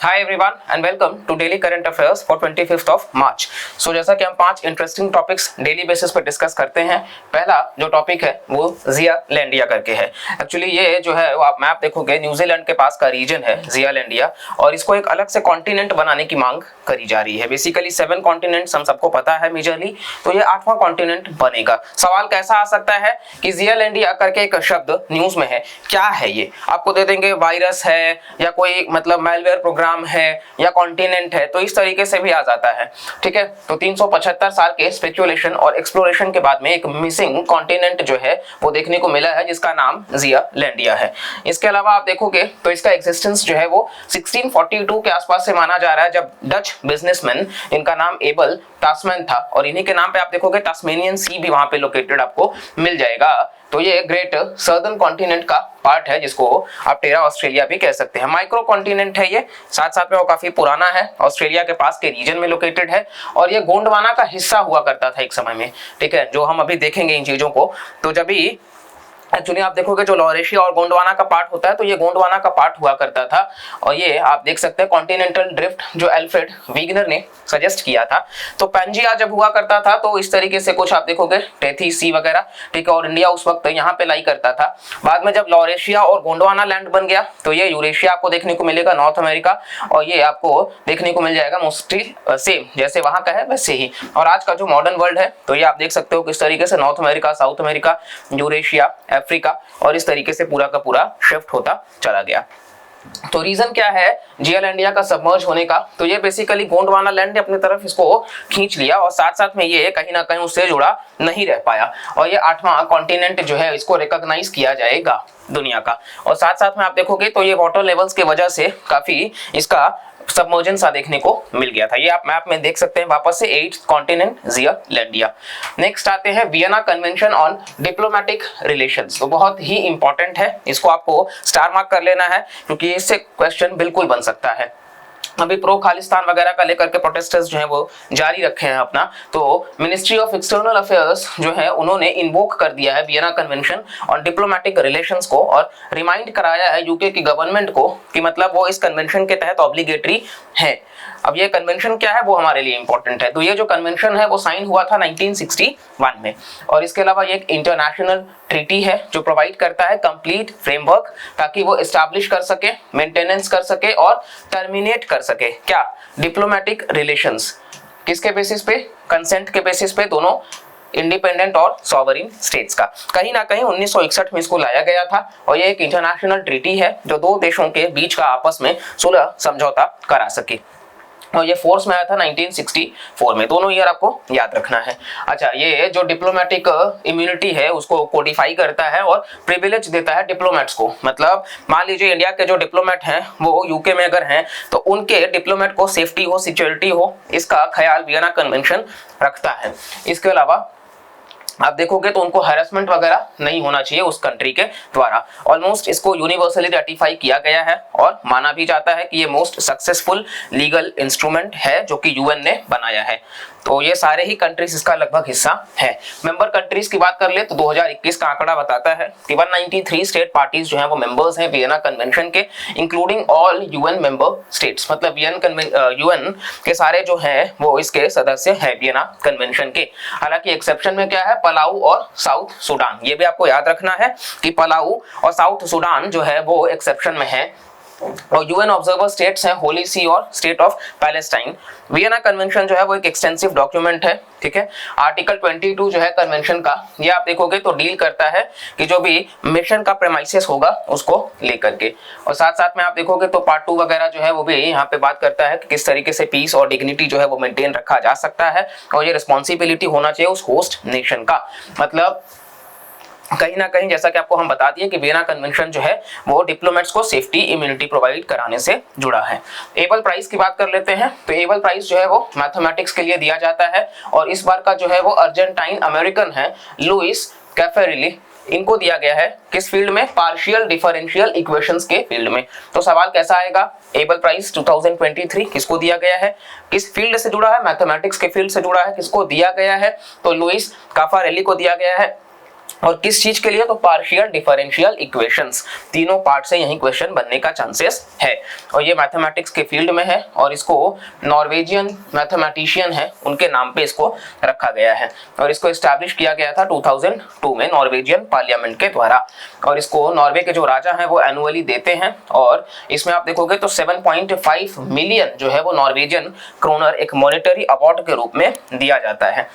Hi everyone and welcome to daily current affairs for 25th of March. So जैसा कि हम 5 interesting topics daily basis पर discuss करते हैं, पहला जो टॉपिक है वो जियालैंडिया करके है। एक्चुअली ये जो है वो आप मैप देखोगे न्यूजीलैंड के पास का रीजन है जियालैंडिया, और इसको एक अलग से कॉन्टिनेंट बनाने की मांग करी जा रही है। बेसिकली 7 कॉन्टिनेंट्स हम सबको पता है मेजरली, तो ये 8वां कॉन्टिनेंट बनेगा। सवाल कैसा आ सकता है कि जियालैंडिया करके एक शब्द न्यूज में है, क्या है ये? आपको दे देंगे वायरस है या कोई मतलब मैलवेयर प्रोग्राम है या कॉन्टिनेंट है, तो इस तरीके से भी आ जाता है। ठीक है, तो 375 साल के स्पेकुलेशन और एक्सप्लोरेशन के बाद में एक मिसिंग कॉन्टिनेंट जो है वो देखने को मिला है, जिसका नाम जियालैंडिया है। इसके अलावा आप देखोगे तो इसका एग्जिस्टेंस जो है वो 1642 के आसपास से माना जा रहा है, जब डच बिजनेसमैन, इनका नाम एबल टास्मैन था, और इन्हीं के नाम पे आप देखोगे टास्मेनियन सी भी वहां पे लोकेटेड आपको मिल जाएगा। तो ये ग्रेट सर्दर्न कॉन्टिनेंट का पार्ट है, जिसको आप टेरा ऑस्ट्रेलिया भी कह सकते हैं। माइक्रो कॉन्टिनेंट है ये, साथ साथ में वो काफी पुराना है, ऑस्ट्रेलिया के पास के रीजन में लोकेटेड है, और ये गोंडवाना का हिस्सा हुआ करता था एक समय में। ठीक है, जो हम अभी देखेंगे इन चीजों को। तो जब भी एक्चुअली आप देखोगे जो लॉरेशिया और गोंडवाना का पार्ट होता है, तो ये गोंडवाना का पार्ट हुआ करता था, और ये आप देख सकते हैं कॉन्टिनेंटल ड्रिफ्ट जो अल्फ्रेड वीगनर ने सजेस्ट किया था। तो पैंजिया जब हुआ करता था तो इस तरीके से कुछ आप देखोगे टेथी सी वगैरह, ठीक है, और इंडिया उस वक्त यहाँ पे लाई करता था। बाद में जब लॉरेशिया और गोंडवाना लैंड बन गया तो ये यूरेशिया आपको देखने को मिलेगा, नॉर्थ अमेरिका, और ये आपको देखने को मिल जाएगा मोस्टली सेम जैसे वहां का है वैसे ही। और आज का जो मॉडर्न वर्ल्ड है तो ये आप देख सकते हो किस तरीके से north America, south America, Eurasia, Africa, और इस तरीके से पूरा का पूरा शिफ्ट होता चला गया। तो रीजन क्या है जियालैंडिया का सबमर्ज होने का? तो ये बेसिकली गोंडवाना लैंड ने अपनी तरफ इसको खींच लिया, और साथ साथ में ये कहीं ना कहीं उससे जुड़ा नहीं रह पाया, और ये 8वां कॉन्टिनेंट जो है इसको रिकॉग्नाइज किया जाएगा दुनिया का। और साथ साथ में आप देखोगे तो ये वाटर लेवल्स की वजह से काफी इसका सबमर्जन सा देखने को मिल गया था। ये आप मैप में देख सकते हैं वापस से 8th कॉन्टिनेंट जियालैंडिया। नेक्स्ट आते हैं Vienna convention on diplomatic relations. तो बहुत ही इंपॉर्टेंट है, इसको आपको स्टार मार्क कर लेना है, क्योंकि इससे क्वेश्चन बिल्कुल बन सकता है। अभी प्रो खालिस्तान वगैरह का लेकर के प्रोटेस्टर्स जो है वो जारी रखे हैं अपना, तो मिनिस्ट्री ऑफ एक्सटर्नल अफेयर्स जो है उन्होंने इन्वोक कर दिया है Vienna convention on diplomatic relations को, और रिमाइंड कराया है यूके की गवर्नमेंट को कि मतलब वो इस कन्वेंशन के तहत ऑब्लिगेटरी है। अब ये कन्वेंशन क्या है वो हमारे लिए इंपॉर्टेंट है। तो ये जो कन्वेंशन है वो साइन हुआ था 1961 में, और इसके अलावा ये एक इंटरनेशनल ट्रीटी है जो प्रोवाइड करता है कंप्लीट फ्रेमवर्क, ताकि वो एस्टैब्लिश कर सके, मेंटेनेंस कर सके और टर्मिनेट कर सके क्या, डिप्लोमेटिक रिलेशंस। किसके बेसिस पे? कंसेंट के बेसिस पे, दोनों इंडिपेंडेंट और सॉवरिन स्टेट्स का। कहीं ना कहीं 1961 में इसको लाया गया था, और ये एक इंटरनेशनल ट्रीटी है जो दो देशों के बीच का आपस में सुलह समझौता करा सके, और ये फोर्स में आया था 1964 में। दोनों ईयर आपको याद रखना है। अच्छा, ये जो डिप्लोमेटिक इम्यूनिटी है उसको कोडिफाई करता है और प्रिविलेज देता है डिप्लोमेट्स को। मतलब मान लीजिए इंडिया के जो डिप्लोमेट हैं वो यूके में अगर हैं, तो उनके डिप्लोमेट को सेफ्टी हो, सिक्योरिटी हो, इसका ख्याल वियना कन्वेंशन रखता है। इसके अलावा आप देखोगे तो उनको हैरेसमेंट वगैरह नहीं होना चाहिए उस कंट्री के द्वारा। ऑलमोस्ट इसको यूनिवर्सली रेटिफाई किया गया है, और माना भी जाता है कि ये मोस्ट सक्सेसफुल लीगल इंस्ट्रूमेंट है जो कि यूएन ने बनाया है। तो ये सारे ही कंट्रीज इसका लगभग हिस्सा है। मेंबर कंट्रीज की बात कर ले तो 2021 का आंकड़ा बताता है कि 193 स्टेट पार्टीज जो हैं वो मेंबर्स हैं वियना कन्वेंशन के, including all UN member states. मतलब यूएन के सारे जो हैं वो इसके सदस्य हैं वियना कन्वेंशन के। हालांकि एक्सेप्शन में क्या है, पलाऊ और साउथ सुडान। ये भी आपको याद रखना है कि पलाऊ और साउथ सुडान जो है वो एक्सेप्शन में है, और यूएन ऑब्जर्वर स्टेट्स हैं होली सी और state of Palestine. Vienna convention जो है वो एक एक्सटेंसिव डॉक्यूमेंट है। ठीक है, आर्टिकल 22 जो है कन्वेंशन का, ये आप देखोगे तो डील करता है कि जो भी मिशन का प्रेमाइसिस होगा उसको लेकर के, और साथ साथ में आप देखोगे तो पार्ट 2 वगैरह जो है वो भी यहाँ पे बात करता है कि किस तरीके से पीस और डिग्निटी जो है वो मेंटेन रखा जा सकता है, और ये रिस्पॉन्सिबिलिटी होना चाहिए उस होस्ट नेशन का। मतलब कहीं ना कहीं जैसा कि आपको हम बता दिए कि वियना कन्वेंशन जो है वो डिप्लोमेट्स को सेफ्टी इम्यूनिटी प्रोवाइड कराने से जुड़ा है। एबल प्राइज की बात कर लेते हैं। तो एबल प्राइज जो है वो मैथमेटिक्स के लिए दिया जाता है, और इस बार का जो है वो अर्जेंटाइन अमेरिकन है लुइस कैफेरिली, इनको दिया गया है किस फील्ड में? पार्शियल डिफरेंशियल इक्वेशंस के फील्ड में। तो सवाल कैसा आएगा? एबल प्राइज 2023 किसको दिया गया है, किस फील्ड से जुड़ा है? मैथमेटिक्स के फील्ड से जुड़ा है। किसको दिया गया है? तो लुइस कैफेरिली को दिया गया है। और किस चीज के लिए, तो पार्शियल डिफरेंशियल इक्वेशंस, तीनों पार्ट से यही क्वेश्चन बनने का चांसेस है। और ये मैथमेटिक्स के फील्ड में है और इसको नॉर्वेजियन मैथमेटिशियन है उनके नाम पे इसको रखा गया है और इसको एस्टैब्लिश किया गया था 2002 में नॉर्वेजियन पार्लियामेंट के द्वारा। और इसको नॉर्वे के जो राजा हैं वो एनुअली देते हैं और इसमें आप देखोगे तो 7.5 मिलियन जो है वो नॉर्वेजियन क्रोनर एक मॉनेटरी अवार्ड के रूप में दिया जाता है।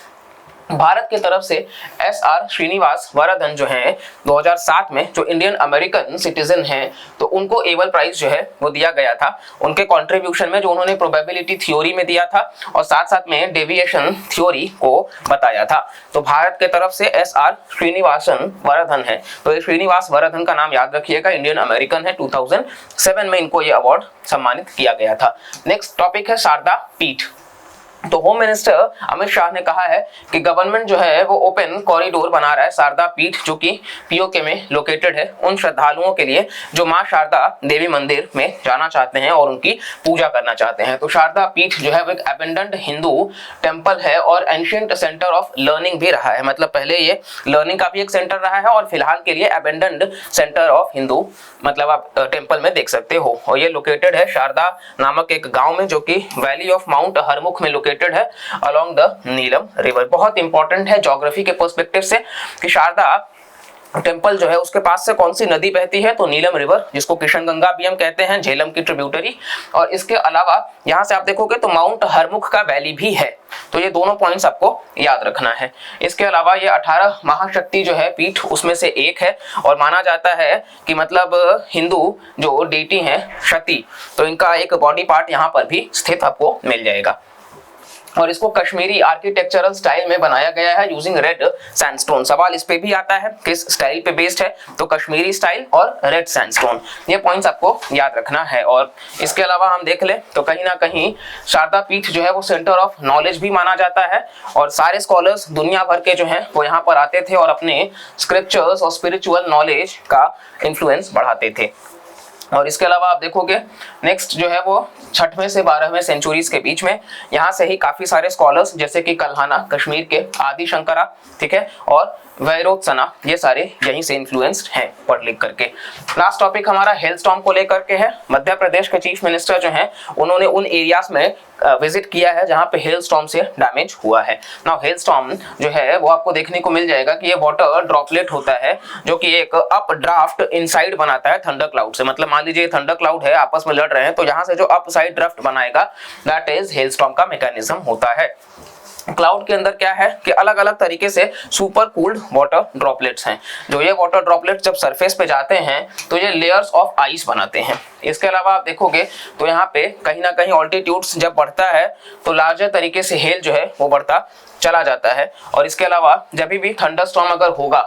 भारत की तरफ से SR श्रीनिवास वरादन जो हैं 2007 में जो इंडियन अमेरिकन सिटीजन हैं तो उनको एबल प्राइज जो है वो दिया गया था उनके कंट्रीब्यूशन में, जो उन्होंने प्रोबेबिलिटी थ्योरी में दिया था और साथ साथ में डेविएशन थ्योरी को बताया था। तो भारत के तरफ से SR श्रीनिवासन वरादन है, तो ये श्रीनिवास वरादन का नाम याद रखिएगा, इंडियन अमेरिकन है। 2007 में इनको ये अवार्ड सम्मानित किया गया था। नेक्स्ट टॉपिक है शारदा पीठ। तो होम मिनिस्टर अमित शाह ने कहा है कि गवर्नमेंट जो है वो ओपन कॉरिडोर बना रहा है शारदा पीठ जो कि POK में लोकेटेड है उन श्रद्धालुओं के लिए जो मां शारदा देवी मंदिर में जाना चाहते हैं और उनकी पूजा करना चाहते हैं। तो शारदा पीठ जो है वो एक अबेंडन्ड हिंदू टेम्पल है और एंशिएंट सेंटर ऑफ लर्निंग भी रहा है, मतलब पहले ये लर्निंग का भी एक सेंटर रहा है और फिलहाल के लिए अबेंडन्ड सेंटर ऑफ हिंदू मतलब आप टेम्पल में देख सकते हो। और ये लोकेटेड है शारदा नामक एक गाँव में जो कि वैली ऑफ माउंट हरमुख में लोकेटेड है अलोंग द नीलम रिवर। बहुत इंपॉर्टेंट है ज्योग्राफी के पर्सपेक्टिव से कि शारदा टेम्पल जो है उसके पास से कौन सी नदी बहती है, तो नीलम रिवर, जिसको किशन गंगा भी हम कहते हैं, झेलम की ट्रिब्यूटरी। और इसके अलावा यहाँ से आप देखोगे तो माउंट हरमुख का वैली भी है, तो ये दोनों पॉइंट्स आपको याद रखना है। इसके अलावा ये 18 महाशक्ति जो है पीठ उसमें से एक है और माना जाता है कि मतलब हिंदू जो डेटी हैं सती, तो इनका एक बॉडी पार्ट यहाँ पर भी स्थित आपको मिल जाएगा। और इसको कश्मीरी आर्किटेक्चरल स्टाइल में बनाया गया है यूजिंग रेड सैंडस्टोन। सवाल इस पे भी आता है किस स्टाइल पे बेस्ड है, तो कश्मीरी स्टाइल और रेड सैंडस्टोन, ये पॉइंट्स आपको याद रखना है। और इसके अलावा हम देख ले तो कहीं ना कहीं शारदा पीठ जो है वो सेंटर ऑफ नॉलेज भी माना जाता है और सारे स्कॉलर्स दुनिया भर के जो हैं वो यहाँ पर आते थे और अपने स्क्रिप्चर्स और स्पिरिचुअल नॉलेज का इन्फ्लुएंस बढ़ाते थे। और इसके अलावा आप देखोगे नेक्स्ट जो है वो 6वीं से 12वीं सेंचुरीज के बीच में यहाँ से ही काफी सारे स्कॉलर्स जैसे कि कल्हाना कश्मीर के आदि शंकरा, ठीक है, और वैरोत्सना, ये सारे यहीं से इन्फ्लुएंस्ड हैं पढ़ लिख करके। लास्ट टॉपिक हमारा हेलस्टॉर्म को लेकर के है। मध्य प्रदेश के चीफ मिनिस्टर जो हैं उन्होंने उन एरियाज में विजिट किया है जहां पे हेलस्टॉर्म से डैमेज हुआ है। नाउ हेलस्टॉर्म जो है वो आपको देखने को मिल जाएगा कि ये वाटर ड्रॉपलेट होता है जो कि एक अप ड्राफ्ट इनसाइड बनाता है थंडर क्लाउड से। मतलब मान लीजिए थंडर क्लाउड है, आपस में लड़ रहे हैं, तो यहाँ से जो अप साइड ड्राफ्ट बनाएगा दैट इज हेलस्टॉर्म का मैकेनिज्म होता है। क्लाउड के अंदर क्या है कि अलग अलग तरीके से सुपर कूल्ड वाटर ड्रॉपलेट्स हैं। जो ये वाटर ड्रॉपलेट्स जब सरफेस पे जाते हैं तो ये लेयर्स ऑफ आइस बनाते हैं। इसके अलावा आप देखोगे तो यहाँ पे कहीं ना कहीं ऑल्टीट्यूड्स जब बढ़ता है तो लार्जर तरीके से हेल जो है वो बढ़ता चला जाता है। और इसके अलावा जब भी थंडरस्टॉर्म अगर होगा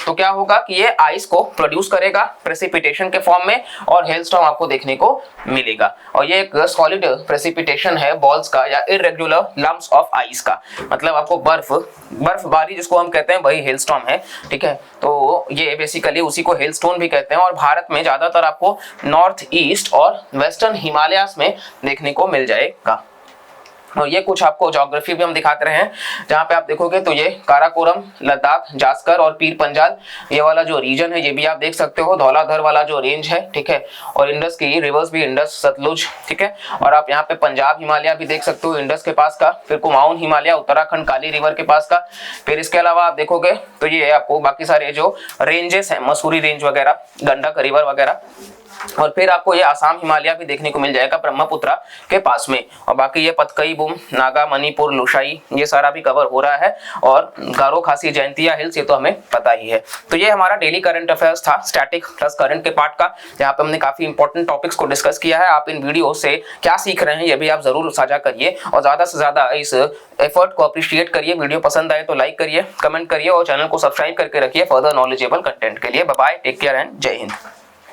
तो क्या होगा कि ये आइस को प्रोड्यूस करेगा प्रेसिपिटेशन के फॉर्म में और हेलस्टॉर्म आपको देखने को मिलेगा। और ये एक सॉलिड प्रेसिपिटेशन है बॉल्स का या इरेगुलर लम्प्स ऑफ आइस का, मतलब आपको बर्फबारी जिसको हम कहते हैं वही हेलस्टॉर्म है, ठीक है। तो ये बेसिकली उसी को हेलस्टोन भी कहते हैं और भारत में ज्यादातर आपको नॉर्थ ईस्ट और वेस्टर्न हिमालयास में देखने को मिल जाएगा। और ये कुछ आपको ज्योग्राफी भी हम दिखाते रहे हैं जहाँ पे आप देखोगे तो ये काराकोरम, लद्दाख, जास्कर और पीर पंजाल ये वाला जो रीजन है ये भी आप देख सकते हो, धौलाधर वाला जो रेंज है, ठीक है। और इंडस की रिवर्स भी इंडस, सतलुज, ठीक है। और आप यहाँ पे पंजाब हिमालय भी देख सकते हो इंडस के पास का, फिर कुमाऊन हिमालय उत्तराखंड काली रिवर के पास का। फिर इसके अलावा आप देखोगे तो ये आपको बाकी सारे जो रेंजेस है, मसूरी रेंज वगैरह, गंडक रिवर वगैरह। और फिर आपको ये आसाम हिमालय भी देखने को मिल जाएगा ब्रह्मपुत्रा के पास में। और बाकी ये पतकई बूम, नागा, मणिपुर, लुशाई ये सारा भी कवर हो रहा है। और गारो, खासी, जयंतिया हिल्स ये तो हमें पता ही है। तो ये हमारा डेली करंट अफेयर्स था स्टैटिक प्लस करंट के पार्ट का, जहाँ पे हमने काफी इंपॉर्टेंट टॉपिक्स को डिस्कस किया है। आप इन वीडियो से क्या सीख रहे हैं ये भी आप जरूर साझा करिए और ज्यादा से ज्यादा इस एफर्ट को अप्रिशिएट करिए। वीडियो पसंद आए तो लाइक करिए, कमेंट करिए और चैनल को सब्सक्राइब करके रखिए फर्दर नॉलेजेबल कंटेंट के लिए। Bye bye, take care and जय हिंद।